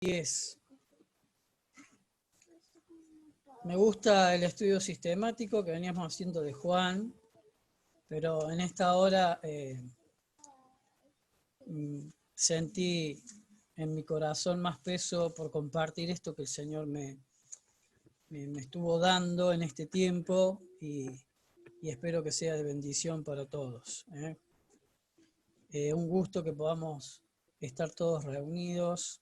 10. Me gusta el estudio sistemático que veníamos haciendo de Juan, pero en esta hora sentí en mi corazón más peso por compartir esto que el Señor me estuvo dando en este tiempo y espero que sea de bendición para todos. Un gusto que podamos estar todos reunidos,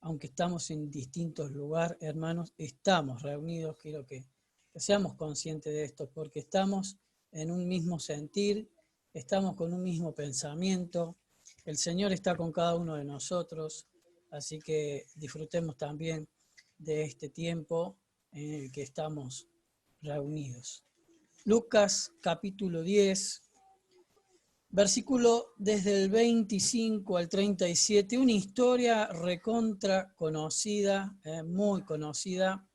aunque estamos en distintos lugares, hermanos, estamos reunidos, quiero que seamos conscientes de esto, porque estamos en un mismo sentir, estamos con un mismo pensamiento, el Señor está con cada uno de nosotros, así que disfrutemos también de este tiempo en el que estamos reunidos. Lucas capítulo 10, versículo desde el 25 al 37, una historia recontra conocida, muy conocida,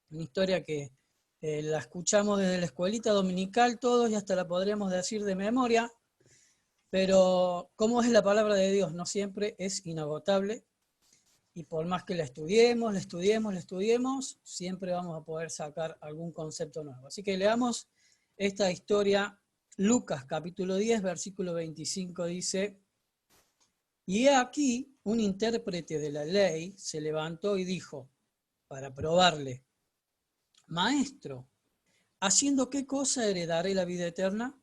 una historia que la escuchamos desde la escuelita dominical todos y hasta la podríamos decir de memoria, pero como es la palabra de Dios, no siempre es inagotable y por más que la estudiemos, siempre vamos a poder sacar algún concepto nuevo. Así que leamos esta historia. Lucas capítulo 10, versículo 25 dice: y he aquí un intérprete de la ley se levantó y dijo, para probarle: Maestro, ¿haciendo qué cosa heredaré la vida eterna?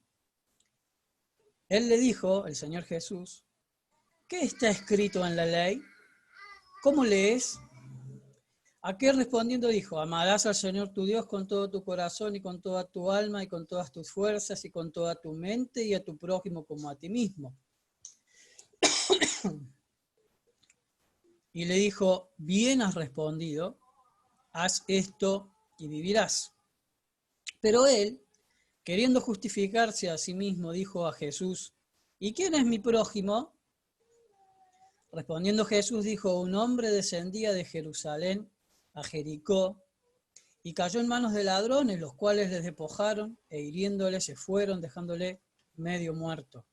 Él le dijo, el Señor Jesús: ¿qué está escrito en la ley? ¿Cómo lees? Aquel respondiendo dijo: amarás al Señor tu Dios con todo tu corazón y con toda tu alma y con todas tus fuerzas y con toda tu mente y a tu prójimo como a ti mismo. Y le dijo: bien has respondido, haz esto y vivirás. Pero él, queriendo justificarse a sí mismo, dijo a Jesús: ¿y quién es mi prójimo? Respondiendo Jesús dijo: un hombre descendía de Jerusalén a Jericó y cayó en manos de ladrones, los cuales les despojaron e hiriéndole se fueron, dejándole medio muerto.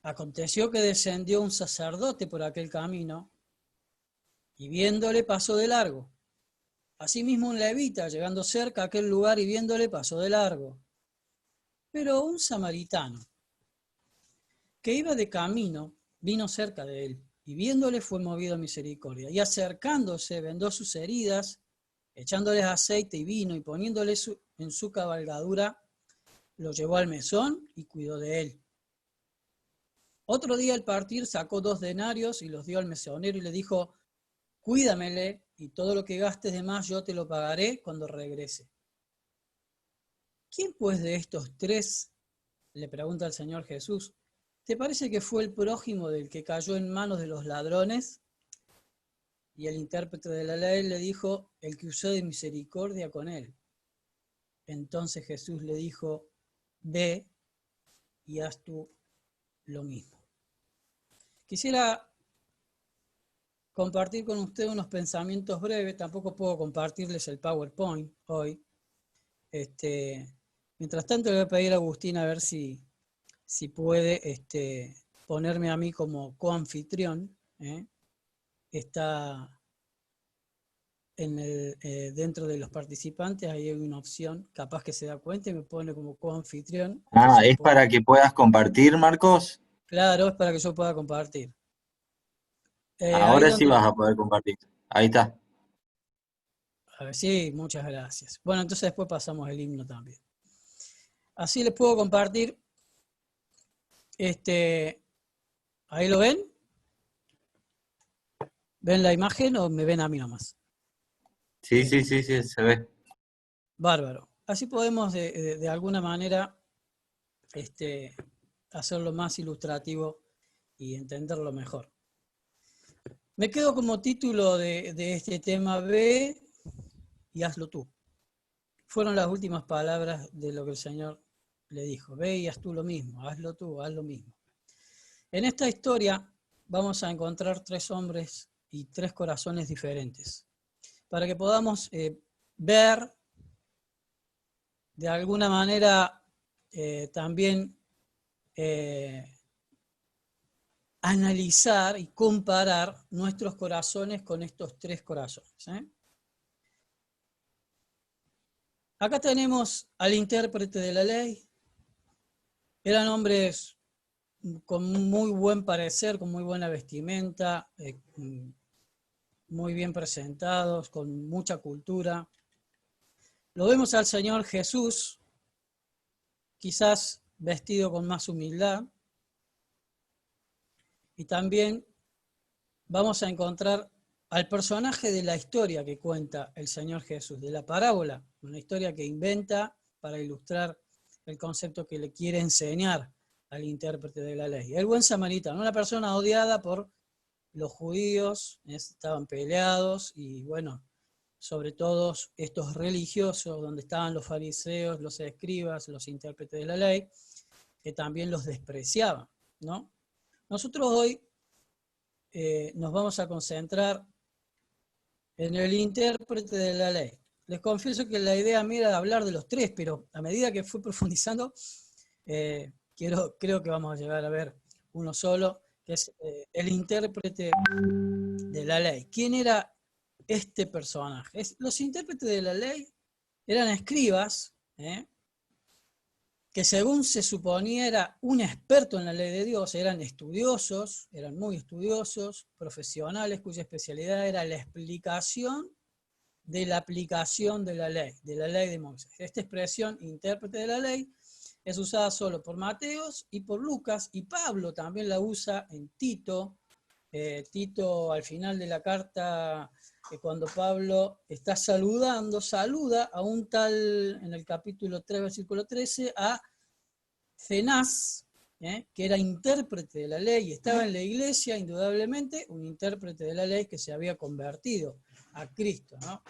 Aconteció que descendió un sacerdote por aquel camino y viéndole pasó de largo. Asimismo un levita, llegando cerca a aquel lugar y viéndole pasó de largo. Pero un samaritano que iba de camino vino cerca de él y viéndole fue movido a misericordia. Y acercándose vendó sus heridas, echándoles aceite y vino y poniéndole en su cabalgadura, lo llevó al mesón y cuidó de él. Otro día al partir sacó 2 denarios y los dio al mesonero y le dijo: cuídamele y todo lo que gastes de más yo te lo pagaré cuando regrese. ¿Quién pues de estos 3, le pregunta el Señor Jesús, te parece que fue el prójimo del que cayó en manos de los ladrones? Y el intérprete de la ley le dijo: el que usó de misericordia con él. Entonces Jesús le dijo: ve y haz tú lo mismo. Quisiera compartir con ustedes unos pensamientos breves, tampoco puedo compartirles el PowerPoint hoy. Mientras tanto le voy a pedir a Agustín a ver si puede ponerme a mí como coanfitrión. Está dentro de los participantes, ahí hay una opción, capaz que se da cuenta y me pone como coanfitrión. Ah, ¿es para que puedas compartir, Marcos? Claro, es para que yo pueda compartir. Ahora sí vas a poder compartir. Ahí está. A ver, sí, muchas gracias. Bueno, entonces después pasamos el himno también. Así les puedo compartir. ¿Ahí lo ven? ¿Ven la imagen o me ven a mí nomás? Sí, sí, sí, sí, se ve. Bárbaro. Así podemos de alguna manera hacerlo más ilustrativo y entenderlo mejor. Me quedo como título de este tema: ve y hazlo tú. Fueron las últimas palabras de lo que el Señor le dijo: ve y haz tú lo mismo, hazlo tú, haz lo mismo. En esta historia vamos a encontrar 3 hombres y 3 corazones diferentes, para que podamos ver de alguna manera también analizar y comparar nuestros corazones con estos tres corazones. Acá tenemos al intérprete de la ley. Eran hombres con muy buen parecer, con muy buena vestimenta, muy bien presentados, con mucha cultura. Lo vemos al Señor Jesús, quizás vestido con más humildad. Y también vamos a encontrar al personaje de la historia que cuenta el Señor Jesús, de la parábola, una historia que inventa para ilustrar el concepto que le quiere enseñar al intérprete de la ley. El buen samaritano, una persona odiada por los judíos, estaban peleados y bueno, sobre todo estos religiosos, donde estaban los fariseos, los escribas, los intérpretes de la ley, que también los despreciaban, ¿no? Nosotros hoy nos vamos a concentrar en el intérprete de la ley. Les confieso que la idea mía era hablar de los tres, pero a medida que fui profundizando, creo que vamos a llegar a ver uno solo, que es el intérprete de la ley. ¿Quién era este personaje? Los intérpretes de la ley eran escribas, que según se suponía era un experto en la ley de Dios, eran estudiosos, eran muy estudiosos, profesionales, cuya especialidad era la explicación de la aplicación de la ley de Moisés. Esta expresión, intérprete de la ley, es usada solo por Mateos y por Lucas, y Pablo también la usa en Tito. Tito, al final de la carta, cuando Pablo está saluda a un tal, en el capítulo 3, versículo 13, a Cenaz, que era intérprete de la ley y estaba en la iglesia, indudablemente, un intérprete de la ley que se había convertido a Cristo, ¿no?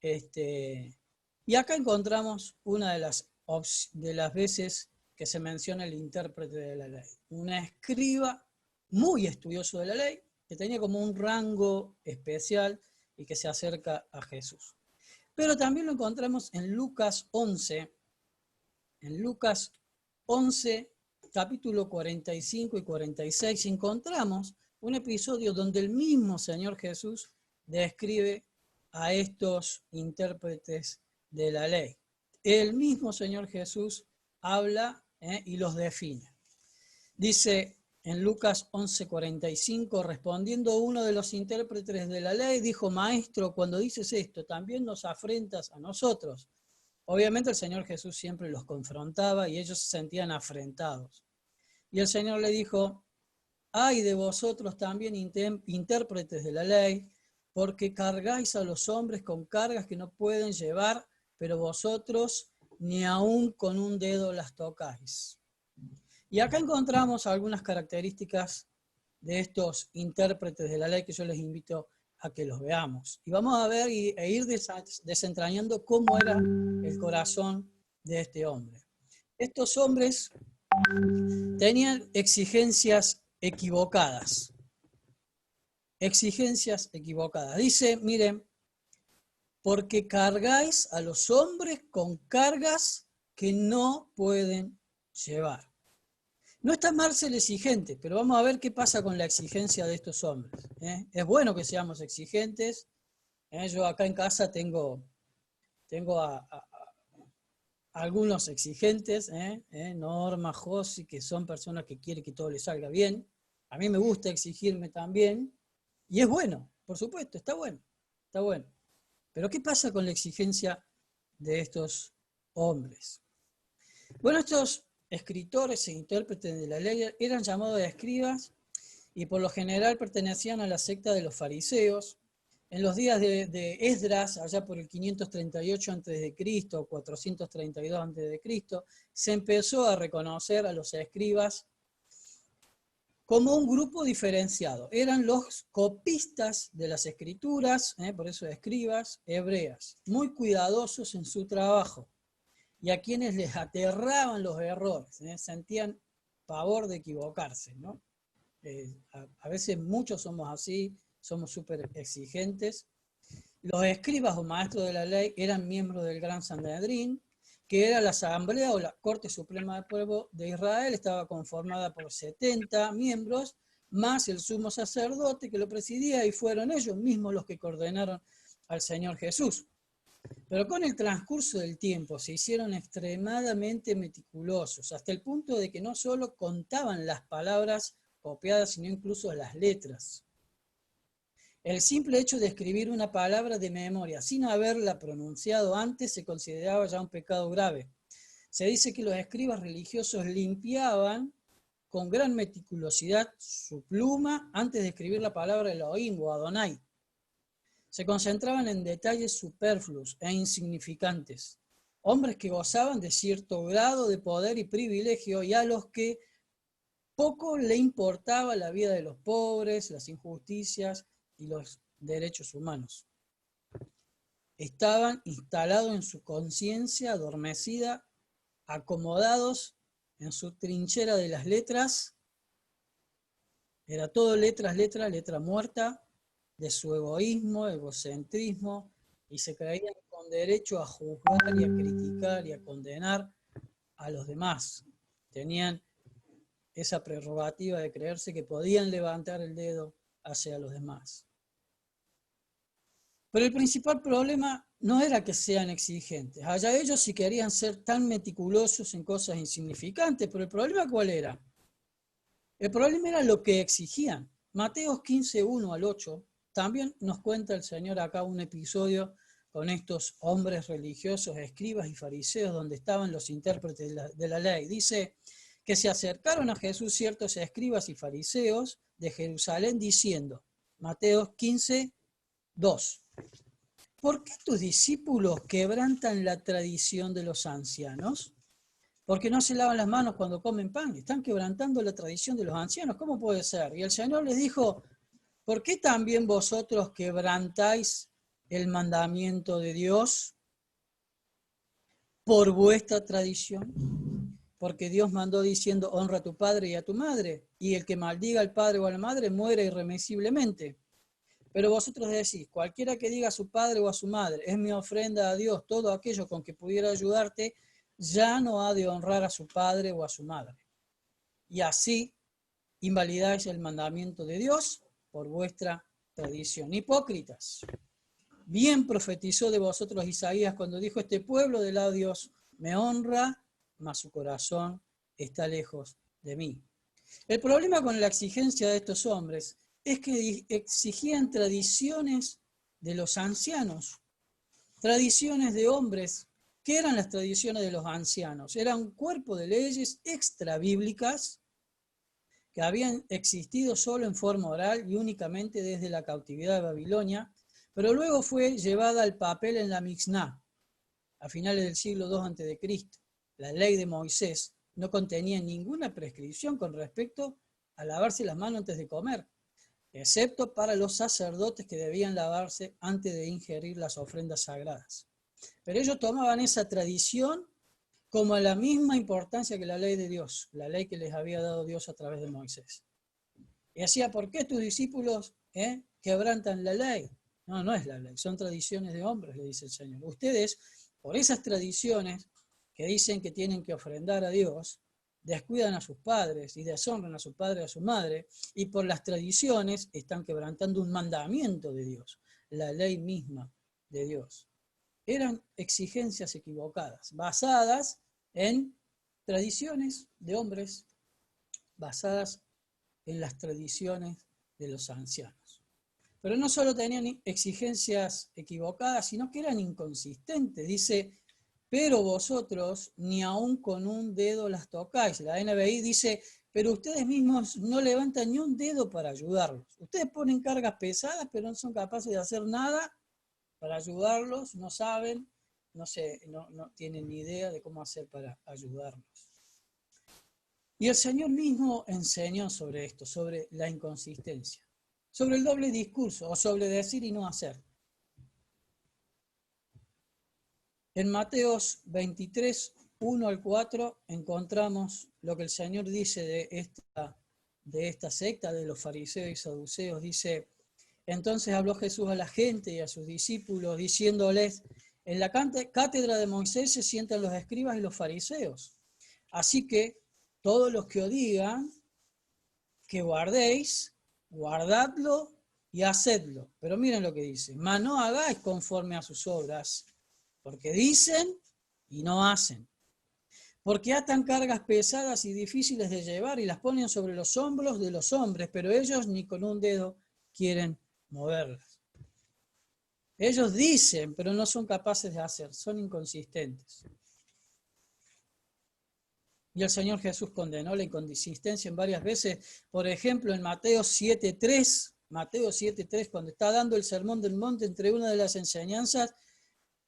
Y acá encontramos una de las veces que se menciona el intérprete de la ley. Una escriba muy estudioso de la ley, que tenía como un rango especial y que se acerca a Jesús. Pero también lo encontramos en Lucas 11, capítulo 45 y 46, encontramos un episodio donde el mismo Señor Jesús describe a estos intérpretes de la ley. El mismo Señor Jesús habla y los define. Dice en Lucas 11:45, respondiendo uno de los intérpretes de la ley, dijo: Maestro, cuando dices esto, ¿también nos afrentas a nosotros? Obviamente el Señor Jesús siempre los confrontaba y ellos se sentían afrentados. Y el Señor le dijo: ay de vosotros también intérpretes de la ley, porque cargáis a los hombres con cargas que no pueden llevar, pero vosotros ni aun con un dedo las tocáis. Y acá encontramos algunas características de estos intérpretes de la ley que yo les invito a que los veamos. Y vamos a ver e ir desentrañando cómo era el corazón de este hombre. Estos hombres tenían exigencias equivocadas. Exigencias equivocadas. Dice, miren, porque cargáis a los hombres con cargas que no pueden llevar. No está mal ser exigente, pero vamos a ver qué pasa con la exigencia de estos hombres. Es bueno que seamos exigentes. Yo acá en casa tengo a algunos exigentes, Norma, Josi, que son personas que quieren que todo les salga bien. A mí me gusta exigirme también, y es bueno, por supuesto, está bueno. Pero ¿qué pasa con la exigencia de estos hombres? Bueno, estos escritores e intérpretes de la ley eran llamados escribas y por lo general pertenecían a la secta de los fariseos. En los días de Esdras, allá por el 538 a.C. o 432 a.C., se empezó a reconocer a los escribas como un grupo diferenciado. Eran los copistas de las escrituras, por eso escribas, hebreas, muy cuidadosos en su trabajo, y a quienes les aterraban los errores, sentían pavor de equivocarse, ¿no? A veces muchos somos así, somos súper exigentes. Los escribas o maestros de la ley eran miembros del Gran Sanedrín que era la Asamblea o la Corte Suprema del Pueblo de Israel, estaba conformada por 70 miembros, más el sumo sacerdote que lo presidía, y fueron ellos mismos los que coordenaron al Señor Jesús. Pero con el transcurso del tiempo se hicieron extremadamente meticulosos, hasta el punto de que no solo contaban las palabras copiadas, sino incluso las letras. El simple hecho de escribir una palabra de memoria sin haberla pronunciado antes se consideraba ya un pecado grave. Se dice que los escribas religiosos limpiaban con gran meticulosidad su pluma antes de escribir la palabra Elohim o Adonai. Se concentraban en detalles superfluos e insignificantes. Hombres que gozaban de cierto grado de poder y privilegio y a los que poco le importaba la vida de los pobres, las injusticias y los derechos humanos. Estaban instalados en su conciencia adormecida, acomodados en su trinchera de las letras. Era todo letras, letra muerta, de su egoísmo, egocentrismo, y se creían con derecho a juzgar y a criticar y a condenar a los demás. Tenían esa prerrogativa de creerse que podían levantar el dedo hacia los demás. Pero el principal problema no era que sean exigentes. Allá ellos sí querían ser tan meticulosos en cosas insignificantes, pero el problema ¿cuál era? El problema era lo que exigían. Mateos 15, 1 al 8, también nos cuenta el Señor acá un episodio con estos hombres religiosos, escribas y fariseos, donde estaban los intérpretes de la ley. Dice que se acercaron a Jesús ciertos escribas y fariseos de Jerusalén diciendo, Mateos 15, 2, ¿por qué tus discípulos quebrantan la tradición de los ancianos? Porque no se lavan las manos cuando comen pan. Están quebrantando la tradición de los ancianos. ¿Cómo puede ser? Y el Señor les dijo, ¿por qué también vosotros quebrantáis el mandamiento de Dios por vuestra tradición? Porque Dios mandó diciendo, honra a tu padre y a tu madre, y el que maldiga al padre o a la madre muere irremisiblemente. Pero vosotros decís, cualquiera que diga a su padre o a su madre, es mi ofrenda a Dios, todo aquello con que pudiera ayudarte, ya no ha de honrar a su padre o a su madre. Y así invalidáis el mandamiento de Dios por vuestra tradición. Hipócritas. Bien profetizó de vosotros Isaías cuando dijo, este pueblo del lado de Dios me honra, mas su corazón está lejos de mí. El problema con la exigencia de estos hombres es que exigían tradiciones de los ancianos, tradiciones de hombres. ¿Qué eran las tradiciones de los ancianos? Era un cuerpo de leyes extrabíblicas que habían existido solo en forma oral y únicamente desde la cautividad de Babilonia, pero luego fue llevada al papel en la Mixná, a finales del siglo II a.C. La ley de Moisés no contenía ninguna prescripción con respecto a lavarse las manos antes de comer, excepto para los sacerdotes que debían lavarse antes de ingerir las ofrendas sagradas. Pero ellos tomaban esa tradición como la misma importancia que la ley de Dios, la ley que les había dado Dios a través de Moisés. Y decía, ¿por qué tus discípulos quebrantan la ley? No, no es la ley, son tradiciones de hombres, le dice el Señor. Ustedes, por esas tradiciones que dicen que tienen que ofrendar a Dios, descuidan a sus padres y deshonran a su padre y a su madre, y por las tradiciones están quebrantando un mandamiento de Dios, la ley misma de Dios. Eran exigencias equivocadas, basadas en tradiciones de hombres, basadas en las tradiciones de los ancianos. Pero no solo tenían exigencias equivocadas, sino que eran inconsistentes. Dice, pero vosotros ni aun con un dedo las tocáis. La NBI dice, pero ustedes mismos no levantan ni un dedo para ayudarlos. Ustedes ponen cargas pesadas, pero no son capaces de hacer nada para ayudarlos, no saben, no tienen ni idea de cómo hacer para ayudarlos. Y el Señor mismo enseñó sobre esto, sobre la inconsistencia, sobre el doble discurso, o sobre decir y no hacer. En Mateos 23, 1 al 4, encontramos lo que el Señor dice de esta secta, de los fariseos y saduceos. Dice, entonces habló Jesús a la gente y a sus discípulos, diciéndoles, En la cátedra de Moisés se sientan los escribas y los fariseos. Así que todos los que os digan que guardéis, guardadlo y hacedlo. Pero miren lo que dice, mas no hagáis conforme a sus obras, porque dicen y no hacen. Porque atan cargas pesadas y difíciles de llevar y las ponen sobre los hombros de los hombres, pero ellos ni con un dedo quieren moverlas. Ellos dicen, pero no son capaces de hacer, son inconsistentes. Y el Señor Jesús condenó la inconsistencia en varias veces. Por ejemplo, en Mateo 7.3, cuando está dando el sermón del monte, entre una de las enseñanzas,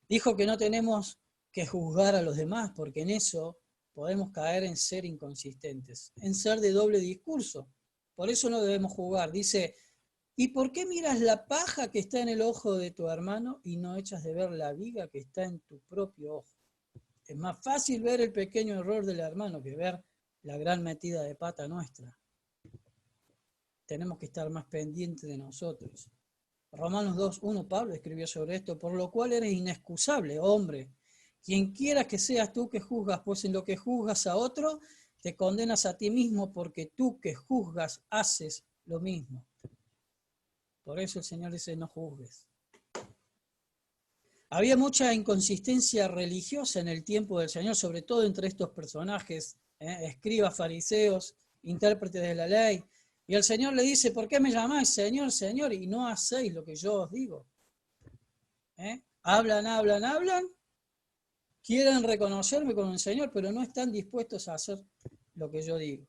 dijo que no tenemos que juzgar a los demás, porque en eso podemos caer en ser inconsistentes, en ser de doble discurso. Por eso no debemos juzgar. Dice, ¿y por qué miras la paja que está en el ojo de tu hermano y no echas de ver la viga que está en tu propio ojo? Es más fácil ver el pequeño error del hermano que ver la gran metida de pata nuestra. Tenemos que estar más pendientes de nosotros. Romanos 2.1, Pablo escribió sobre esto, por lo cual eres inexcusable, hombre. Quien quiera que seas tú que juzgas, pues en lo que juzgas a otro, te condenas a ti mismo, porque tú que juzgas haces lo mismo. Por eso el Señor dice, no juzgues. Había mucha inconsistencia religiosa en el tiempo del Señor, sobre todo entre estos personajes, escribas, fariseos, intérpretes de la ley. Y el Señor le dice, ¿por qué me llamáis Señor, Señor? Y no hacéis lo que yo os digo. Hablan, quieren reconocerme como el Señor, pero no están dispuestos a hacer lo que yo digo.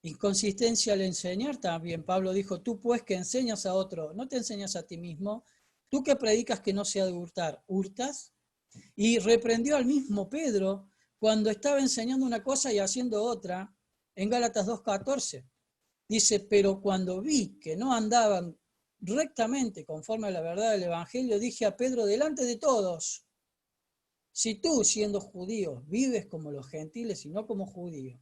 Inconsistencia al enseñar también. Pablo dijo, tú pues que enseñas a otro, no te enseñas a ti mismo. Tú que predicas que no se ha de hurtar, ¿hurtas? Y reprendió al mismo Pedro cuando estaba enseñando una cosa y haciendo otra, en Gálatas 2.14. Dice, pero cuando vi que no andaban rectamente conforme a la verdad del Evangelio, dije a Pedro delante de todos, si tú, siendo judío, vives como los gentiles y no como judío,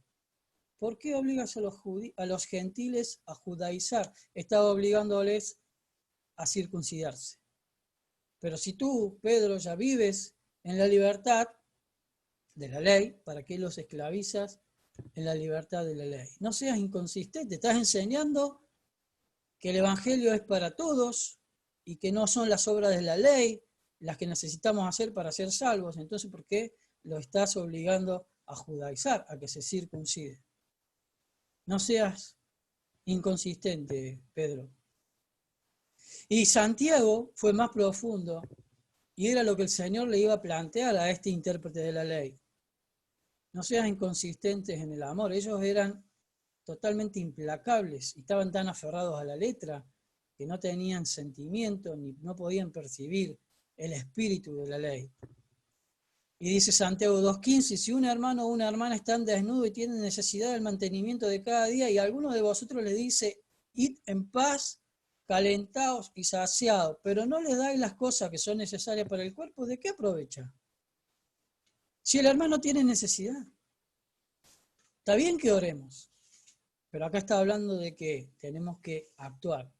¿por qué obligas a los gentiles a judaizar? Estaba obligándoles a circuncidarse. Pero si tú, Pedro, ya vives en la libertad de la ley, ¿para qué los esclavizas en la libertad de la ley? No seas inconsistente, estás enseñando que el Evangelio es para todos y que no son las obras de la ley las que necesitamos hacer para ser salvos. Entonces, ¿por qué lo estás obligando a judaizar, a que se circuncide? No seas inconsistente, Pedro. Y Santiago fue más profundo y era lo que el Señor le iba a plantear a este intérprete de la ley. No seas inconsistentes en el amor. Ellos eran totalmente implacables y estaban tan aferrados a la letra que no tenían sentimiento ni no podían percibir el espíritu de la ley. Y dice Santiago 2.15, si un hermano o una hermana están desnudos y tienen necesidad del mantenimiento de cada día y alguno de vosotros le dice, id en paz, calentaos y saciados, pero no les dais las cosas que son necesarias para el cuerpo, ¿de qué aprovecha? Si el hermano tiene necesidad. Está bien que oremos, pero acá está hablando de que tenemos que actuar.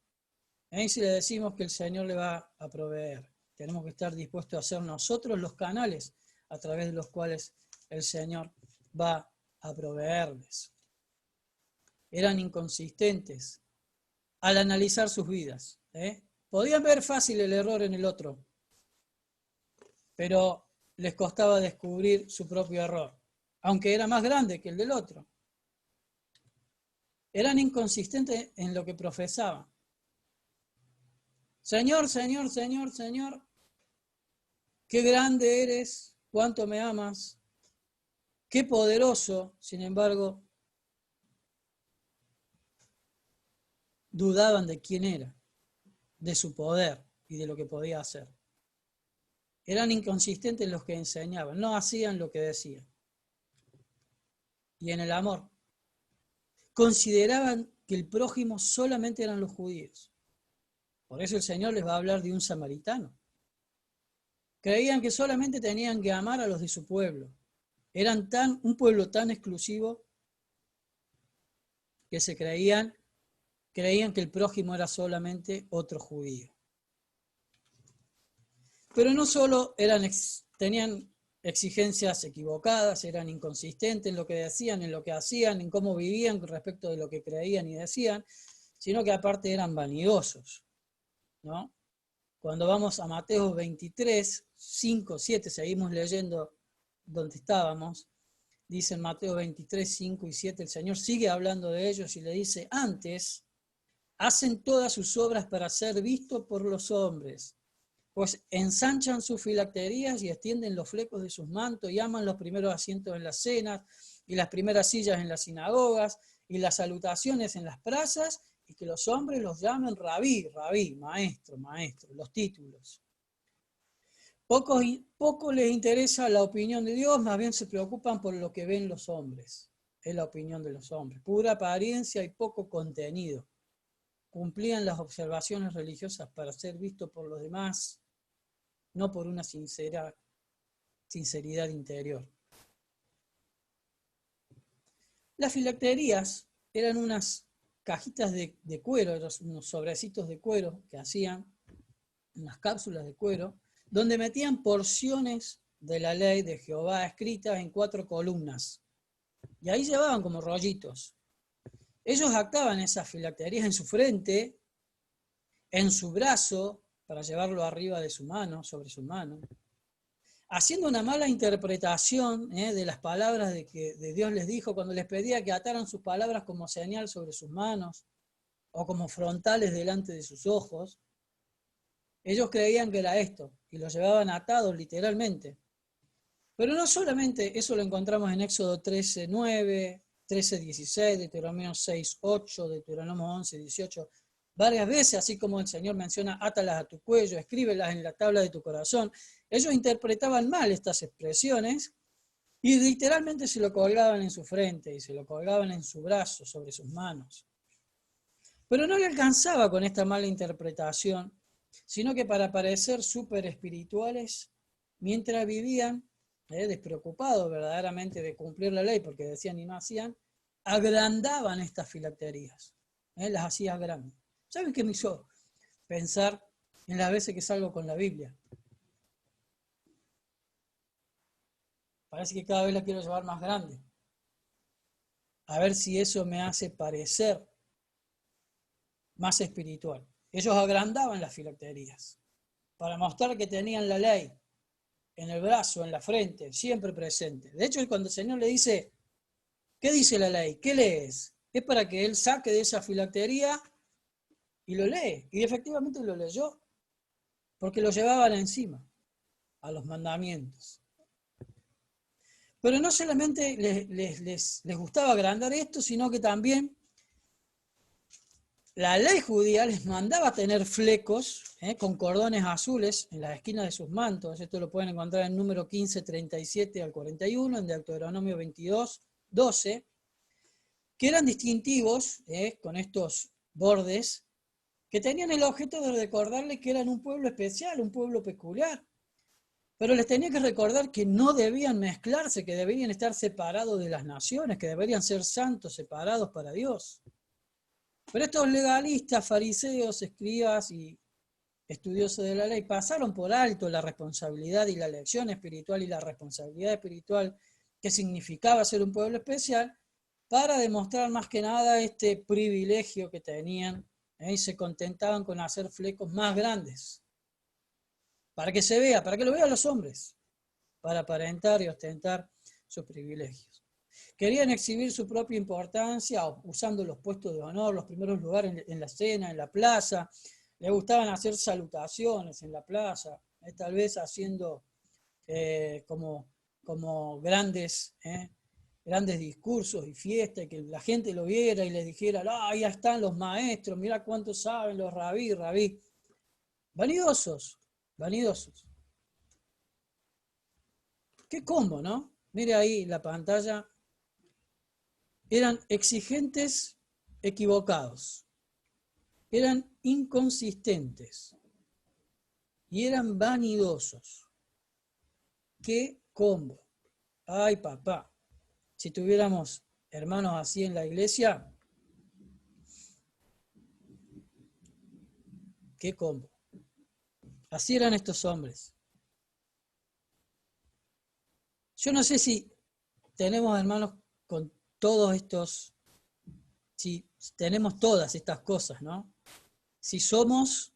Y si le decimos que el Señor le va a proveer, tenemos que estar dispuestos a ser nosotros los canales a través de los cuales el Señor va a proveerles. Eran inconsistentes al analizar sus vidas. Podían ver fácil el error en el otro, pero les costaba descubrir su propio error, aunque era más grande que el del otro. Eran inconsistentes en lo que profesaban. Señor, Señor, Señor, Señor, qué grande eres, cuánto me amas, qué poderoso, sin embargo, dudaban de quién era, de su poder y de lo que podía hacer. Eran inconsistentes los que enseñaban, no hacían lo que decían. Y en el amor, consideraban que el prójimo solamente eran los judíos. Por eso el Señor les va a hablar de un samaritano. Creían que solamente tenían que amar a los de su pueblo. Eran un pueblo tan exclusivo que creían que el prójimo era solamente otro judío. Pero no solo tenían exigencias equivocadas, eran inconsistentes en lo que decían, en lo que hacían, en cómo vivían respecto de lo que creían y decían, sino que aparte eran vanidosos, ¿no? Cuando vamos a Mateo 23, 5, 7, seguimos leyendo donde estábamos, dice en Mateo 23, 5 y 7, el Señor sigue hablando de ellos y le dice, antes hacen todas sus obras para ser vistos por los hombres, pues ensanchan sus filacterías y extienden los flecos de sus mantos y aman los primeros asientos en las cenas y las primeras sillas en las sinagogas y las salutaciones en las plazas y que los hombres los llamen rabí, rabí, maestro, maestro, los títulos. Poco les interesa la opinión de Dios, más bien se preocupan por lo que ven los hombres. Es la opinión de los hombres. Pura apariencia y poco contenido. Cumplían las observaciones religiosas para ser vistos por los demás, no por una sinceridad interior. Las filacterías eran unas cajitas de cuero, unos sobrecitos de cuero que hacían, unas cápsulas de cuero, donde metían porciones de la ley de Jehová escritas en 4 columnas. Y ahí llevaban como rollitos. Ellos actaban esas filacterías en su frente, en su brazo, para llevarlo arriba de su mano, sobre su mano, haciendo una mala interpretación de las palabras de Dios les dijo cuando les pedía que ataran sus palabras como señal sobre sus manos o como frontales delante de sus ojos. Ellos creían que era esto y lo llevaban atados literalmente. Pero no solamente eso lo encontramos en Éxodo 13:9, 13:16, Deuteronomio 6:8, Deuteronomio 11:18, varias veces, así como el Señor menciona, átalas a tu cuello, escríbelas en la tabla de tu corazón. Ellos interpretaban mal estas expresiones y literalmente se lo colgaban en su frente y se lo colgaban en su brazo, sobre sus manos. Pero no le alcanzaba con esta mala interpretación, sino que para parecer súper espirituales, mientras vivían, despreocupados verdaderamente de cumplir la ley, porque decían y no hacían, agrandaban estas filacterías, las hacía grandes. ¿Saben qué me hizo pensar en las veces que salgo con la Biblia? Parece que cada vez la quiero llevar más grande. A ver si eso me hace parecer más espiritual. Ellos agrandaban las filacterías para mostrar que tenían la ley en el brazo, en la frente, siempre presente. De hecho, cuando el Señor le dice, ¿qué dice la ley? ¿Qué lees? Es para que él saque de esa filactería y lo lee. Y efectivamente lo leyó, porque lo llevaban encima, a los mandamientos. Pero no solamente les gustaba agrandar esto, sino que también la ley judía les mandaba tener flecos con cordones azules en las esquinas de sus mantos. Esto lo pueden encontrar en número 15, 37 al 41, en Deuteronomio 22, 12, que eran distintivos con estos bordes que tenían el objeto de recordarles que eran un pueblo especial, un pueblo peculiar. Pero les tenía que recordar que no debían mezclarse, que deberían estar separados de las naciones, que deberían ser santos, separados para Dios. Pero estos legalistas, fariseos, escribas y estudiosos de la ley pasaron por alto la responsabilidad y la lección espiritual y la responsabilidad espiritual que significaba ser un pueblo especial para demostrar más que nada este privilegio que tenían y se contentaban con hacer flecos más grandes para que se vea, para que lo vean los hombres, para aparentar y ostentar sus privilegios. Querían exhibir su propia importancia usando los puestos de honor, los primeros lugares en la cena, en la plaza. Les gustaban hacer salutaciones en la plaza, tal vez haciendo como grandes discursos y fiestas, y que la gente lo viera y les dijera, ahí están los maestros, mira cuántos saben los rabí, rabí. Vanidosos, vanidosos. Qué combo, ¿no? Mire ahí la pantalla. Eran exigentes equivocados, eran inconsistentes y eran vanidosos. ¡Qué combo! ¡Ay, papá! Si tuviéramos hermanos así en la iglesia, ¡qué combo! Así eran estos hombres. Yo no sé si tenemos, hermanos, con todos estos, si tenemos todas estas cosas, ¿no? Si somos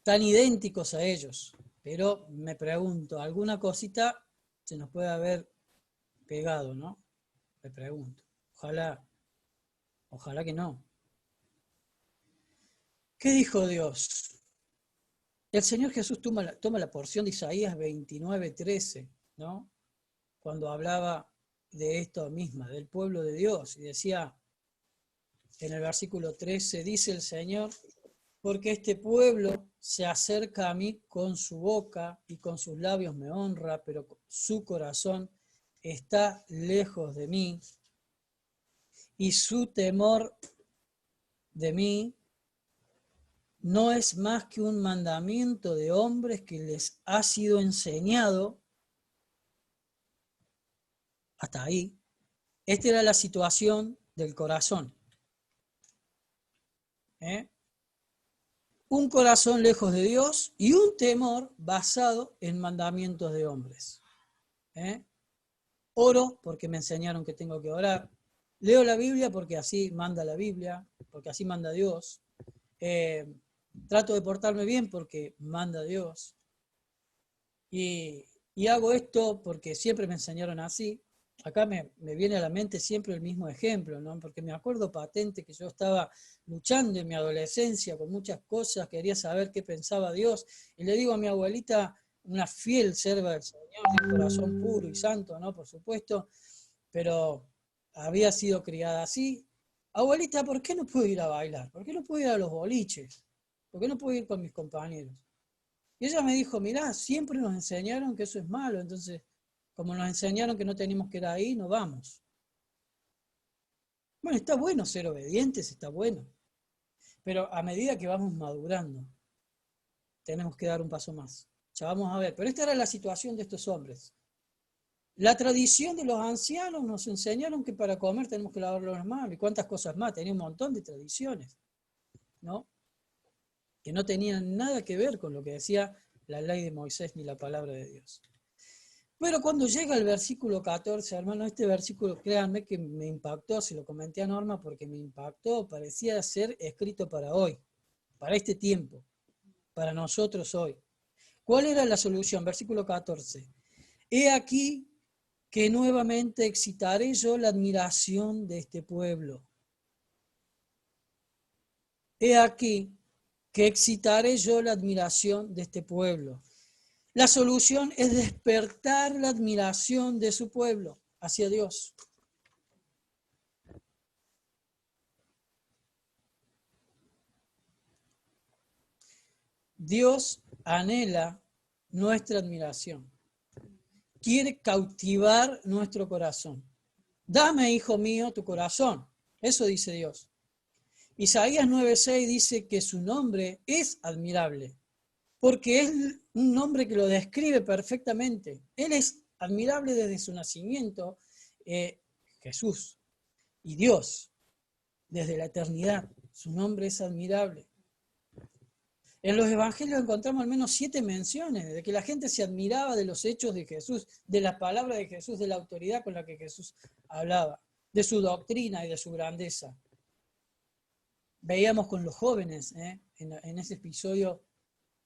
tan idénticos a ellos, pero me pregunto, alguna cosita se nos puede haber pegado, ¿no? Me pregunto. Ojalá que no. ¿Qué dijo Dios? El Señor Jesús toma la porción de Isaías 29:13, ¿no? Cuando hablaba de esto misma, del pueblo de Dios, y decía en el versículo 13, dice el Señor, porque este pueblo se acerca a mí con su boca y con sus labios me honra, pero su corazón está lejos de mí, y su temor de mí no es más que un mandamiento de hombres que les ha sido enseñado. Hasta ahí. Esta era la situación del corazón. Un corazón lejos de Dios y un temor basado en mandamientos de hombres. Oro porque me enseñaron que tengo que orar. Leo la Biblia porque así manda la Biblia, porque así manda Dios. Trato de portarme bien porque manda Dios. Y hago esto porque siempre me enseñaron así. Acá me viene a la mente siempre el mismo ejemplo, ¿no? Porque me acuerdo patente que yo estaba luchando en mi adolescencia con muchas cosas, quería saber qué pensaba Dios, y le digo a mi abuelita, una fiel serva del Señor, de corazón puro y santo, ¿no? Por supuesto, pero había sido criada así. Abuelita, ¿por qué no puedo ir a bailar? ¿Por qué no puedo ir a los boliches? ¿Por qué no puedo ir con mis compañeros? Y ella me dijo, mirá, siempre nos enseñaron que eso es malo, entonces, como nos enseñaron que no tenemos que ir ahí, no vamos. Bueno, está bueno ser obedientes, está bueno, pero a medida que vamos madurando, tenemos que dar un paso más. Ya vamos a ver, pero esta era la situación de estos hombres. La tradición de los ancianos nos enseñaron que para comer tenemos que lavar las manos, y cuántas cosas más, tenía un montón de tradiciones, ¿no? Que no tenían nada que ver con lo que decía la ley de Moisés ni la palabra de Dios. Pero cuando llega el versículo 14, hermano, este versículo, créanme que me impactó, se lo comenté a Norma porque me impactó, parecía ser escrito para hoy, para este tiempo, para nosotros hoy. ¿Cuál era la solución? Versículo 14. He aquí que nuevamente excitaré yo la admiración de este pueblo. He aquí que excitaré yo la admiración de este pueblo. La solución es despertar la admiración de su pueblo hacia Dios. Dios anhela nuestra admiración. Quiere cautivar nuestro corazón. Dame, hijo mío, tu corazón. Eso dice Dios. Isaías 9:6 dice que su nombre es admirable, porque es un nombre que lo describe perfectamente. Él es admirable desde su nacimiento, Jesús, y Dios, desde la eternidad. Su nombre es admirable. En los evangelios encontramos al menos 7 menciones de que la gente se admiraba de los hechos de Jesús, de la palabra de Jesús, de la autoridad con la que Jesús hablaba, de su doctrina y de su grandeza. Veíamos con los jóvenes en ese episodio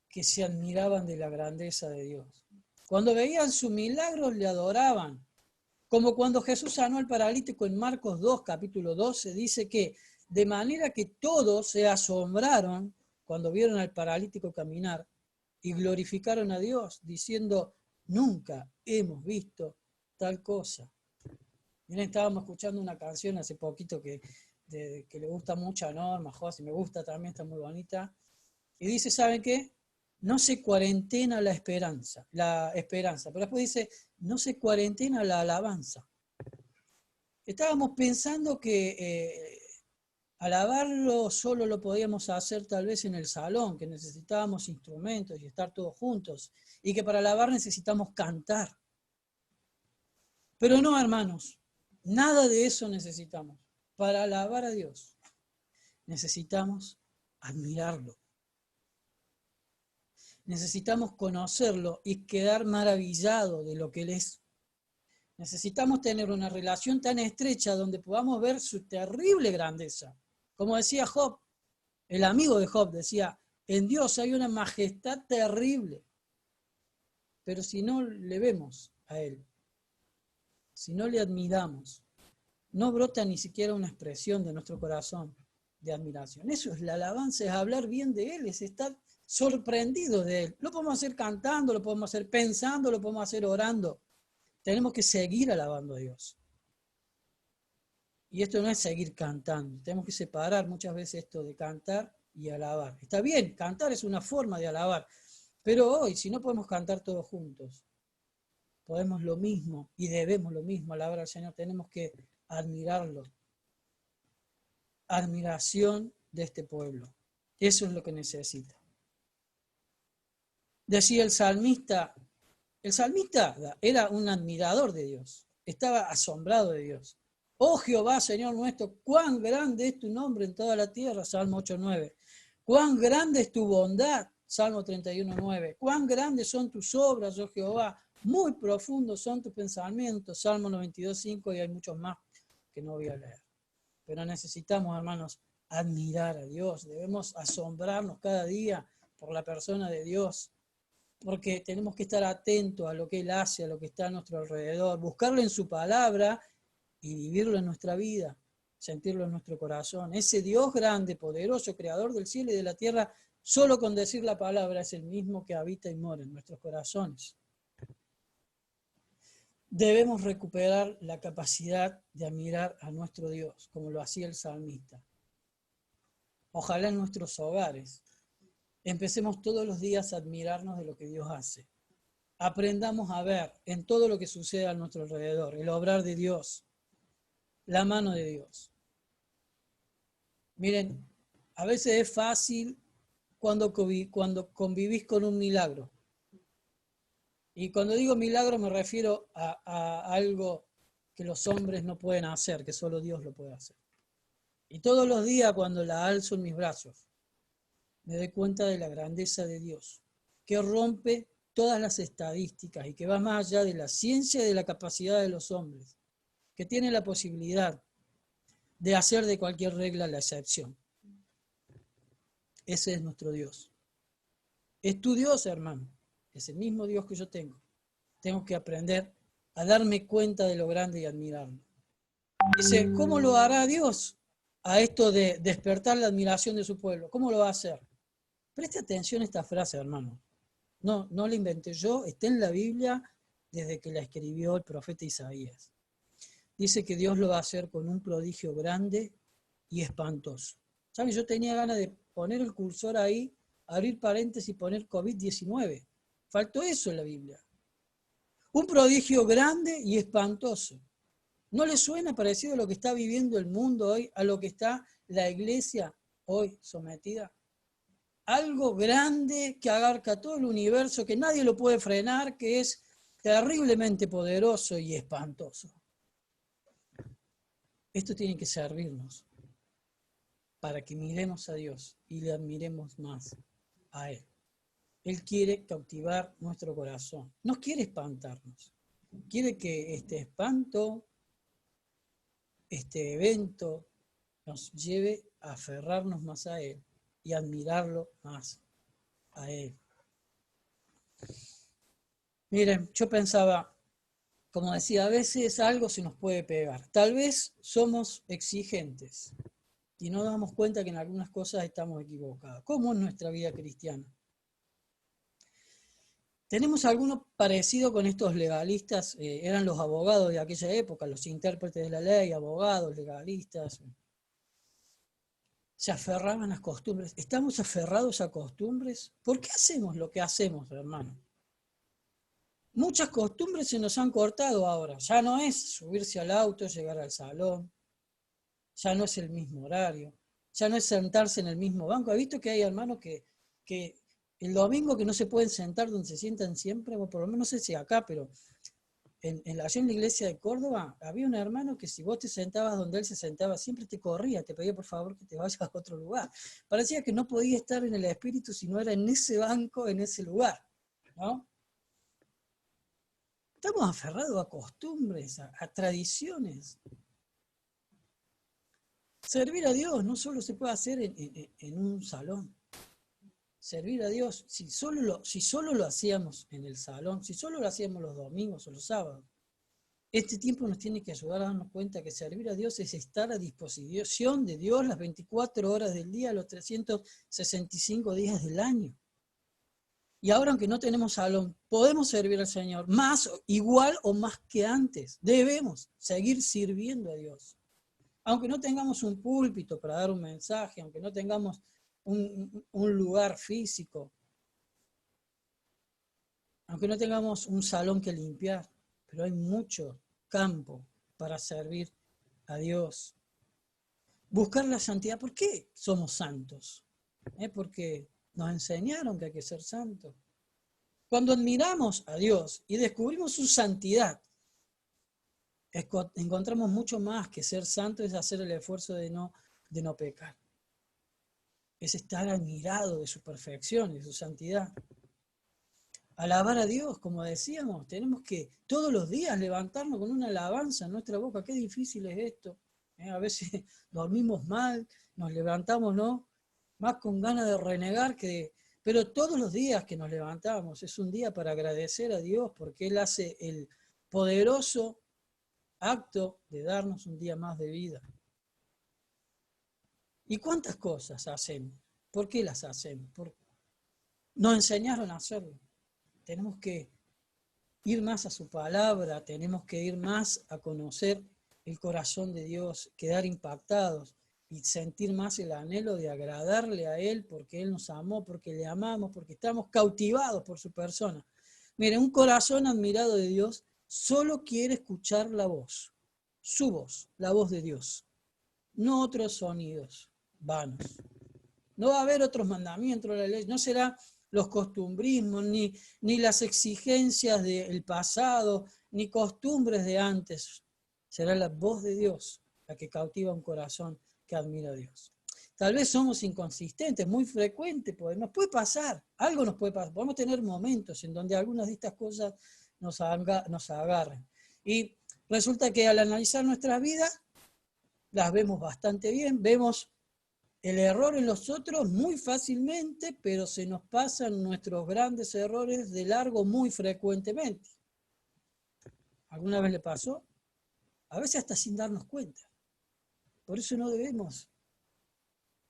que se admiraban de la grandeza de Dios. Cuando veían sus milagros le adoraban, como cuando Jesús sanó al paralítico en Marcos 2, capítulo 12, dice que de manera que todos se asombraron cuando vieron al paralítico caminar y glorificaron a Dios, diciendo, nunca hemos visto tal cosa. Miren, estábamos escuchando una canción hace poquito que le gusta mucho a Norma, José, me gusta también, está muy bonita, y dice, ¿saben qué? No se cuarentena la esperanza, pero después dice, no se cuarentena la alabanza. Estábamos pensando que alabarlo solo lo podíamos hacer tal vez en el salón, que necesitábamos instrumentos y estar todos juntos, y que para alabar necesitamos cantar. Pero no, hermanos, nada de eso necesitamos. Para alabar a Dios necesitamos admirarlo. Necesitamos conocerlo y quedar maravillado de lo que Él es. Necesitamos tener una relación tan estrecha donde podamos ver su terrible grandeza. Como decía Job, el amigo de Job decía, en Dios hay una majestad terrible. Pero si no le vemos a Él, si no le admiramos, no brota ni siquiera una expresión de nuestro corazón de admiración. Eso es la alabanza, es hablar bien de Él, es estar sorprendido de Él. Lo podemos hacer cantando, lo podemos hacer pensando, lo podemos hacer orando. Tenemos que seguir alabando a Dios. Y esto no es seguir cantando. Tenemos que separar muchas veces esto de cantar y alabar. Está bien, cantar es una forma de alabar. Pero hoy, si no podemos cantar todos juntos, podemos lo mismo y debemos lo mismo alabar al Señor. Tenemos que admirarlo. Admiración de este pueblo. Eso es lo que necesita. Decía el salmista era un admirador de Dios. Estaba asombrado de Dios. Oh Jehová, Señor nuestro, cuán grande es tu nombre en toda la tierra, Salmo 8:9. Cuán grande es tu bondad, Salmo 31:9. Cuán grandes son tus obras, oh Jehová, muy profundos son tus pensamientos, Salmo 92:5, y hay muchos más que no voy a leer. Pero necesitamos, hermanos, admirar a Dios. Debemos asombrarnos cada día por la persona de Dios, porque tenemos que estar atentos a lo que Él hace, a lo que está a nuestro alrededor, buscarlo en su palabra y vivirlo en nuestra vida, sentirlo en nuestro corazón. Ese Dios grande, poderoso, creador del cielo y de la tierra, solo con decir la palabra es el mismo que habita y mora en nuestros corazones. Debemos recuperar la capacidad de admirar a nuestro Dios, como lo hacía el salmista. Ojalá en nuestros hogares empecemos todos los días a admirarnos de lo que Dios hace. Aprendamos a ver en todo lo que sucede a nuestro alrededor, el obrar de Dios, la mano de Dios. Miren, a veces es fácil cuando convivís con un milagro. Y cuando digo milagro me refiero a algo que los hombres no pueden hacer, que solo Dios lo puede hacer. Y todos los días cuando la alzo en mis brazos, me doy cuenta de la grandeza de Dios, que rompe todas las estadísticas y que va más allá de la ciencia y de la capacidad de los hombres, que tiene la posibilidad de hacer de cualquier regla la excepción. Ese es nuestro Dios. Es tu Dios, hermano. Es el mismo Dios que yo tengo. Tengo que aprender a darme cuenta de lo grande y admirarlo. Dice, ¿cómo lo hará Dios a esto de despertar la admiración de su pueblo? ¿Cómo lo va a hacer? Preste atención a esta frase, hermano. No la inventé yo, está en la Biblia desde que la escribió el profeta Isaías. Dice que Dios lo va a hacer con un prodigio grande y espantoso. ¿Saben? Yo tenía ganas de poner el cursor ahí, abrir paréntesis y poner COVID-19. Faltó eso en la Biblia. Un prodigio grande y espantoso. ¿No le suena parecido a lo que está viviendo el mundo hoy, a lo que está la iglesia hoy sometida? Algo grande que abarca todo el universo, que nadie lo puede frenar, que es terriblemente poderoso y espantoso. Esto tiene que servirnos para que miremos a Dios y le admiremos más a Él. Él quiere cautivar nuestro corazón, no quiere espantarnos, quiere que este espanto, este evento, nos lleve a aferrarnos más a Él y admirarlo más a Él. Miren, yo pensaba, como decía, a veces algo se nos puede pegar. Tal vez somos exigentes y no nos damos cuenta que en algunas cosas estamos equivocados. ¿Cómo es nuestra vida cristiana? Tenemos alguno parecido con estos legalistas, eran los abogados de aquella época, los intérpretes de la ley, abogados, legalistas. Se aferraban a las costumbres. ¿Estamos aferrados a costumbres? ¿Por qué hacemos lo que hacemos, hermano? Muchas costumbres se nos han cortado ahora. Ya no es subirse al auto, llegar al salón. Ya no es el mismo horario. Ya no es sentarse en el mismo banco. ¿Ha visto que hay hermanos que el domingo que no se pueden sentar donde se sientan siempre? O por lo menos no sé si acá, pero allá en la iglesia de Córdoba, había un hermano que si vos te sentabas donde él se sentaba, siempre te corría, te pedía por favor que te vayas a otro lugar. Parecía que no podía estar en el espíritu si no era en ese banco, en ese lugar, ¿no? Estamos aferrados a costumbres, a tradiciones. Servir a Dios no solo se puede hacer en un salón. Servir a Dios, si solo lo hacíamos en el salón, si solo lo hacíamos los domingos o los sábados, este tiempo nos tiene que ayudar a darnos cuenta que servir a Dios es estar a disposición de Dios las 24 horas del día, los 365 días del año. Y ahora, aunque no tenemos salón, podemos servir al Señor más, igual o más que antes. Debemos seguir sirviendo a Dios. Aunque no tengamos un púlpito para dar un mensaje, aunque no tengamos un lugar físico, aunque no tengamos un salón que limpiar, pero hay mucho campo para servir a Dios. Buscar la santidad. ¿Por qué somos santos? Porque nos enseñaron que hay que ser santos. Cuando admiramos a Dios y descubrimos su santidad, encontramos mucho más que ser santo, es hacer el esfuerzo de no pecar. Es estar admirado de su perfección, de su santidad. Alabar a Dios, como decíamos, tenemos que todos los días levantarnos con una alabanza en nuestra boca. Qué difícil es esto. A veces dormimos mal, nos levantamos, ¿no? Más con ganas de renegar pero todos los días que nos levantamos es un día para agradecer a Dios porque Él hace el poderoso acto de darnos un día más de vida. ¿Y cuántas cosas hacemos? ¿Por qué las hacemos? Nos enseñaron a hacerlo. Tenemos que ir más a su palabra, tenemos que ir más a conocer el corazón de Dios, quedar impactados y sentir más el anhelo de agradarle a Él porque Él nos amó, porque le amamos, porque estamos cautivados por su persona. Miren, un corazón admirado de Dios solo quiere escuchar la voz, su voz, la voz de Dios, no otros sonidos vanos. No va a haber otros mandamientos de la ley, no será los costumbrismos, ni las exigencias del pasado, ni costumbres de antes. Será la voz de Dios la que cautiva un corazón que admira a Dios. Tal vez somos inconsistentes, muy frecuentes, nos puede pasar, algo nos puede pasar. Podemos tener momentos en donde algunas de estas cosas nos agarren. Y resulta que al analizar nuestras vidas, las vemos bastante bien, vemos el error en los otros muy fácilmente, pero se nos pasan nuestros grandes errores de largo muy frecuentemente. ¿Alguna vez le pasó? A veces hasta sin darnos cuenta. Por eso no debemos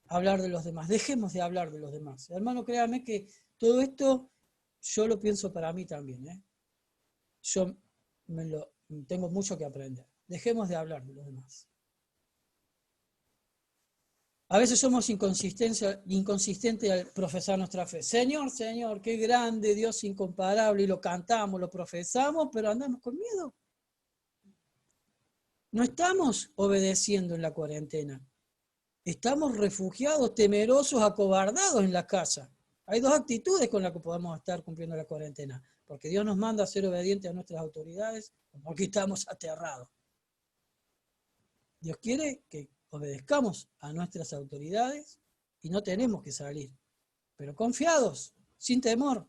hablar de los demás. Dejemos de hablar de los demás. Hermano, créame que todo esto yo lo pienso para mí también. Yo tengo mucho que aprender. Dejemos de hablar de los demás. A veces somos inconsistentes al profesar nuestra fe. Señor, Señor, qué grande, Dios incomparable, y lo cantamos, lo profesamos, pero andamos con miedo. No estamos obedeciendo en la cuarentena. Estamos refugiados, temerosos, acobardados en la casa. Hay dos actitudes con las que podemos estar cumpliendo la cuarentena. Porque Dios nos manda a ser obedientes a nuestras autoridades, o porque estamos aterrados. Dios quiere que obedezcamos a nuestras autoridades y no tenemos que salir, pero confiados, sin temor.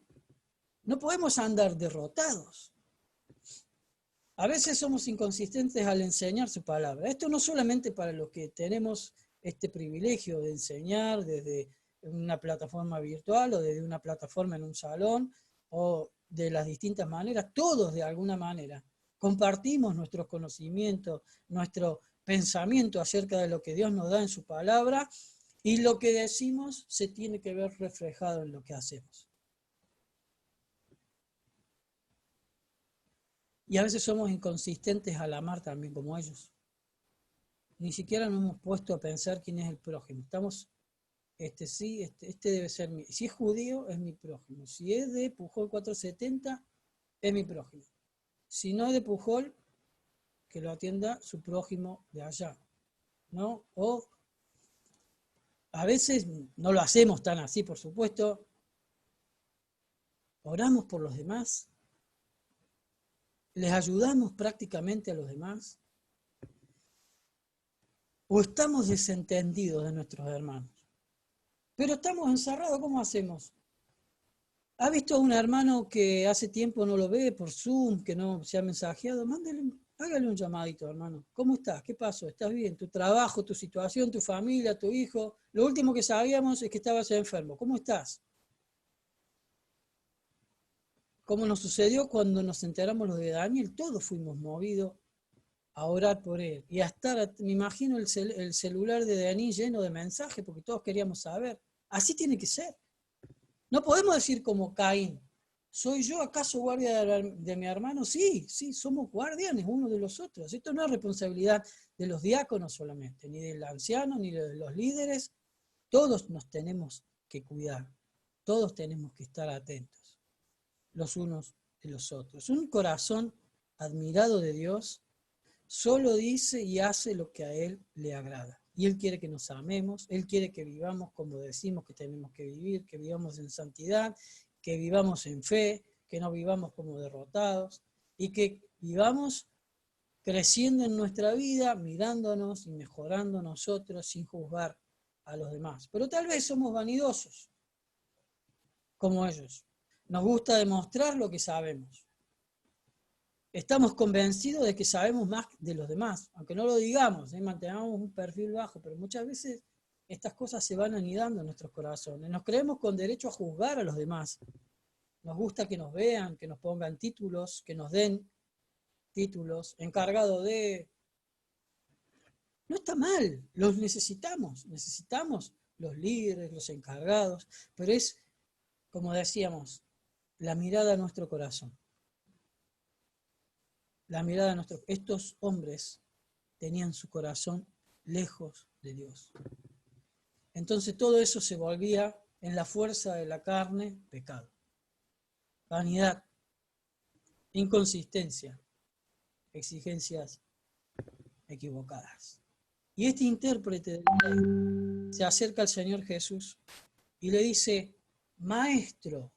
No podemos andar derrotados. A veces somos inconsistentes al enseñar su palabra. Esto no solamente para los que tenemos este privilegio de enseñar desde una plataforma virtual o desde una plataforma en un salón o de las distintas maneras, todos de alguna manera compartimos nuestros conocimientos, nuestro pensamiento acerca de lo que Dios nos da en su palabra, y lo que decimos se tiene que ver reflejado en lo que hacemos. Y a veces somos inconsistentes al amar también como ellos. Ni siquiera nos hemos puesto a pensar quién es el prójimo. Estamos, este debe ser mi. Si es judío, es mi prójimo. Si es de Pujol 470, es mi prójimo. Si no es de Pujol, que lo atienda su prójimo de allá, ¿no? O a veces no lo hacemos tan así, por supuesto. Oramos por los demás. ¿Les ayudamos prácticamente a los demás? ¿O estamos desentendidos de nuestros hermanos? Pero estamos encerrados, ¿cómo hacemos? ¿Ha visto a un hermano que hace tiempo no lo ve por Zoom, que no se ha mensajeado? Hágale un llamadito, hermano. ¿Cómo estás? ¿Qué pasó? ¿Estás bien? ¿Tu trabajo, tu situación, tu familia, tu hijo? Lo último que sabíamos es que estabas enfermo. ¿Cómo estás? Como nos sucedió cuando nos enteramos los de Daniel, todos fuimos movidos a orar por él. Y a estar, me imagino el celular de Daniel lleno de mensajes, porque todos queríamos saber. Así tiene que ser. No podemos decir como Caín, ¿soy yo acaso guardia de mi hermano? Sí, sí, somos guardianes unos de los otros. Esto no es responsabilidad de los diáconos solamente, ni del anciano, ni de los líderes. Todos nos tenemos que cuidar, todos tenemos que estar atentos, los unos de los otros. Un corazón admirado de Dios solo dice y hace lo que a Él le agrada. Y Él quiere que nos amemos, Él quiere que vivamos como decimos que tenemos que vivir, que vivamos en santidad, que vivamos en fe, que no vivamos como derrotados y que vivamos creciendo en nuestra vida, mirándonos y mejorando nosotros sin juzgar a los demás. Pero tal vez somos vanidosos, como ellos. Nos gusta demostrar lo que sabemos. Estamos convencidos de que sabemos más de los demás, aunque no lo digamos, mantengamos un perfil bajo, pero muchas veces estas cosas se van anidando en nuestros corazones. Nos creemos con derecho a juzgar a los demás. Nos gusta que nos vean, que nos pongan títulos, que nos den títulos, encargado de... No está mal, los necesitamos los líderes, los encargados, pero es, como decíamos, la mirada a nuestro corazón. La mirada de nuestros... Estos hombres tenían su corazón lejos de Dios. Entonces todo eso se volvía en la fuerza de la carne, pecado. Vanidad, inconsistencia, exigencias equivocadas. Y este intérprete de la ley se acerca al Señor Jesús y le dice, Maestro,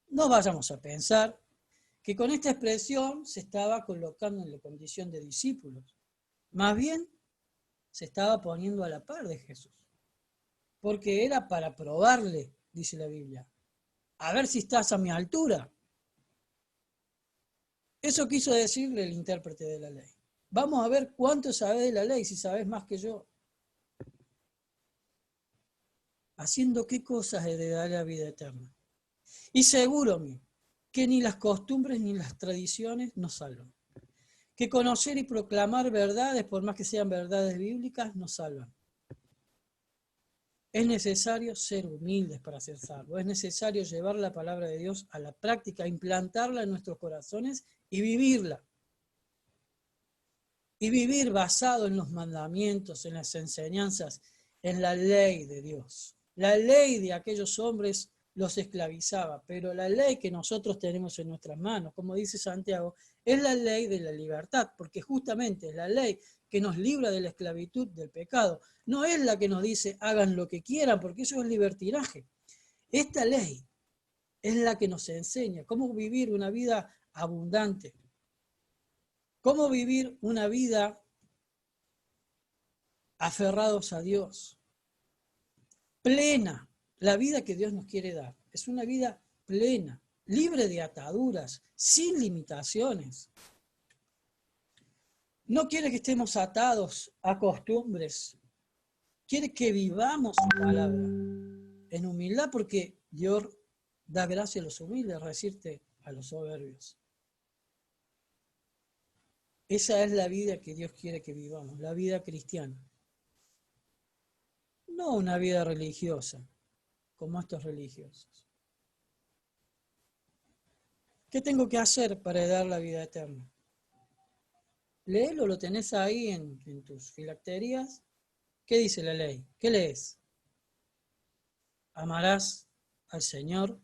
no vayamos a pensar que con esta expresión se estaba colocando en la condición de discípulos. Más bien, se estaba poniendo a la par de Jesús. Porque era para probarle, dice la Biblia. A ver si estás a mi altura. Eso quiso decirle el intérprete de la ley. Vamos a ver cuánto sabes de la ley, si sabes más que yo. ¿Haciendo qué cosas heredaré la vida eterna? Y seguro que ni las costumbres ni las tradiciones nos salvan. Que conocer y proclamar verdades, por más que sean verdades bíblicas, nos salvan. Es necesario ser humildes para ser salvos. Es necesario llevar la palabra de Dios a la práctica, implantarla en nuestros corazones y vivirla. Y vivir basado en los mandamientos, en las enseñanzas, en la ley de Dios. La ley de aquellos hombres los esclavizaba, pero la ley que nosotros tenemos en nuestras manos, como dice Santiago, es la ley de la libertad, porque justamente es la ley que nos libra de la esclavitud del pecado. No es la que nos dice hagan lo que quieran, porque eso es libertinaje. Esta ley es la que nos enseña cómo vivir una vida abundante, cómo vivir una vida aferrados a Dios, plena, la vida que Dios nos quiere dar. Es una vida plena, libre de ataduras, sin limitaciones. No quiere que estemos atados a costumbres, quiere que vivamos su palabra en humildad, porque Dios da gracia a los humildes, resiste a los soberbios. Esa es la vida que Dios quiere que vivamos, la vida cristiana. No una vida religiosa, como estos religiosos. ¿Qué tengo que hacer para dar la vida eterna? Léelo, lo tenés ahí en tus filacterías. ¿Qué dice la ley? ¿Qué lees? Amarás al Señor,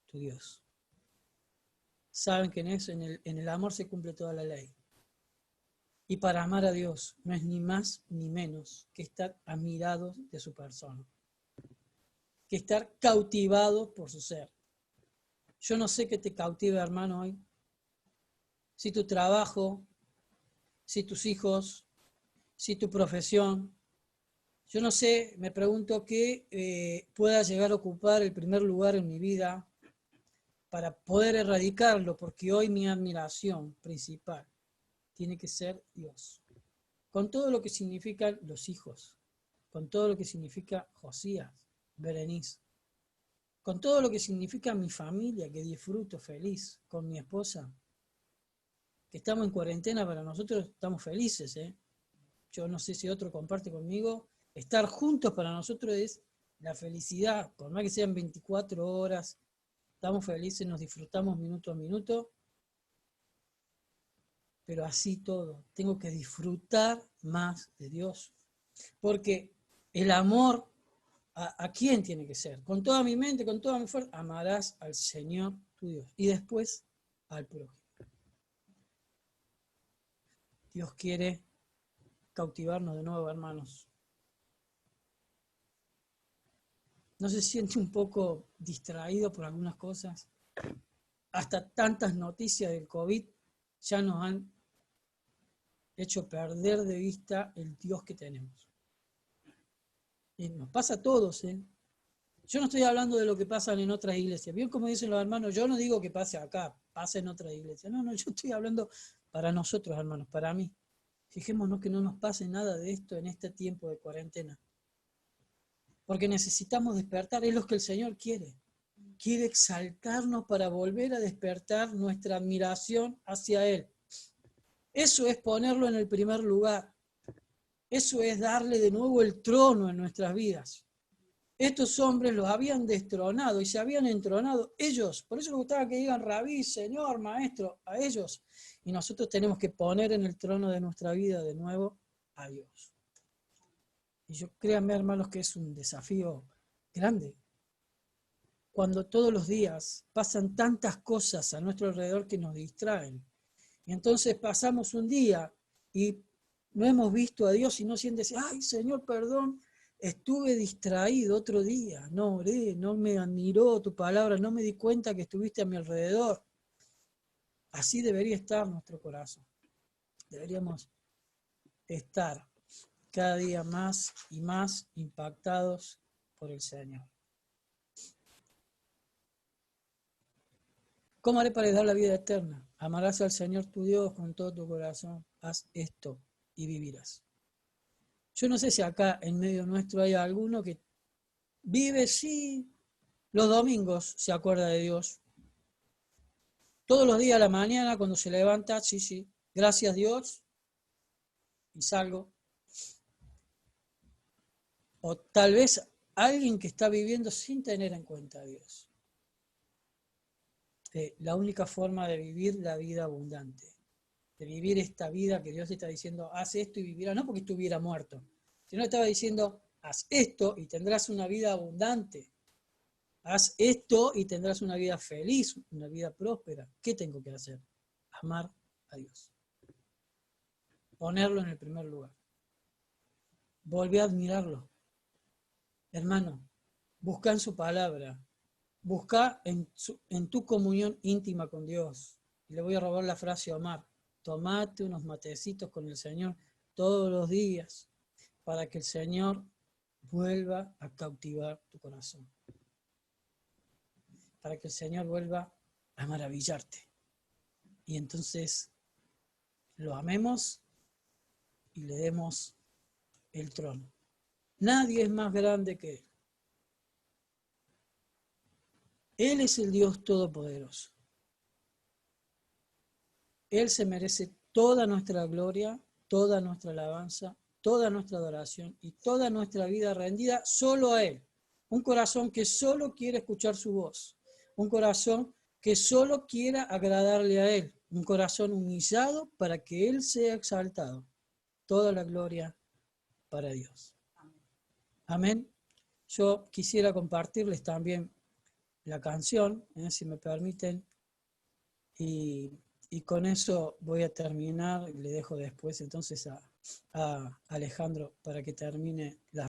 tu Dios. Saben que en eso, en el amor se cumple toda la ley. Y para amar a Dios no es ni más ni menos que estar admirados de su persona, que estar cautivados por su ser. Yo no sé qué te cautiva, hermano, hoy. si tu trabajo, si tus hijos, si tu profesión. Yo no sé, me pregunto qué pueda llegar a ocupar el primer lugar en mi vida para poder erradicarlo, porque hoy mi admiración principal tiene que ser Dios. Con todo lo que significan los hijos, con todo lo que significa Josías, Berenice, con todo lo que significa mi familia, que disfruto feliz, con mi esposa, que estamos en cuarentena, para nosotros estamos felices, ¿eh? Yo no sé si otro comparte conmigo, estar juntos para nosotros es la felicidad, por más que sean 24 horas, estamos felices, nos disfrutamos minuto a minuto, pero así todo, tengo que disfrutar más de Dios, porque el amor, ¿a quién tiene que ser? Con toda mi mente, con toda mi fuerza, amarás al Señor tu Dios, y después al prójimo. Dios quiere cautivarnos de nuevo, hermanos. ¿No se siente un poco distraído por algunas cosas? Hasta tantas noticias del COVID ya nos han hecho perder de vista el Dios que tenemos. Y nos pasa a todos, ¿eh? Yo no estoy hablando de lo que pasa en otras iglesias. Bien como dicen los hermanos, yo no digo que pase acá, pase en otras iglesias. No, yo estoy hablando para nosotros, hermanos, para mí. Fijémonos que no nos pase nada de esto en este tiempo de cuarentena. Porque necesitamos despertar, es lo que el Señor quiere. Quiere exaltarnos para volver a despertar nuestra admiración hacia Él. Eso es ponerlo en el primer lugar. Eso es darle de nuevo el trono en nuestras vidas. Estos hombres los habían destronado y se habían entronado ellos. Por eso me gustaba que digan rabí, señor, maestro, a ellos. Y nosotros tenemos que poner en el trono de nuestra vida de nuevo a Dios. Y yo créanme, hermanos, que es un desafío grande. Cuando todos los días pasan tantas cosas a nuestro alrededor que nos distraen. Y entonces pasamos un día y no hemos visto a Dios y no sientes, ay, Señor, perdón, estuve distraído otro día, no oré, no me admiró tu palabra, no me di cuenta que estuviste a mi alrededor. Así debería estar nuestro corazón. Deberíamos estar cada día más y más impactados por el Señor. ¿Cómo haré para dar la vida eterna? Amarás al Señor tu Dios con todo tu corazón. Haz esto y vivirás. Yo no sé si acá en medio nuestro hay alguno que vive, sí, los domingos se acuerda de Dios. Todos los días a la mañana cuando se levanta, sí, gracias Dios, y salgo. O tal vez alguien que está viviendo sin tener en cuenta a Dios. La única forma de vivir la vida abundante, de vivir esta vida que Dios te está diciendo, haz esto y vivirás, no porque estuviera muerto, sino estaba diciendo, haz esto y tendrás una vida abundante. Haz esto y tendrás una vida feliz, una vida próspera. ¿Qué tengo que hacer? Amar a Dios. Ponerlo en el primer lugar. Volver a admirarlo. Hermano, busca en su palabra. Busca en tu comunión íntima con Dios. Y le voy a robar la frase a Omar. Tomate unos matecitos con el Señor todos los días para que el Señor vuelva a cautivar tu corazón. Para que el Señor vuelva a maravillarte. Y entonces lo amemos y le demos el trono. Nadie es más grande que Él. Él es el Dios Todopoderoso. Él se merece toda nuestra gloria, toda nuestra alabanza, toda nuestra adoración y toda nuestra vida rendida solo a Él. Un corazón que solo quiere escuchar su voz. Un corazón que solo quiera agradarle a Él. Un corazón humillado para que Él sea exaltado. Toda la gloria para Dios. Amén. Yo quisiera compartirles también la canción, si me permiten, y con eso voy a terminar, le dejo después entonces a Alejandro para que termine la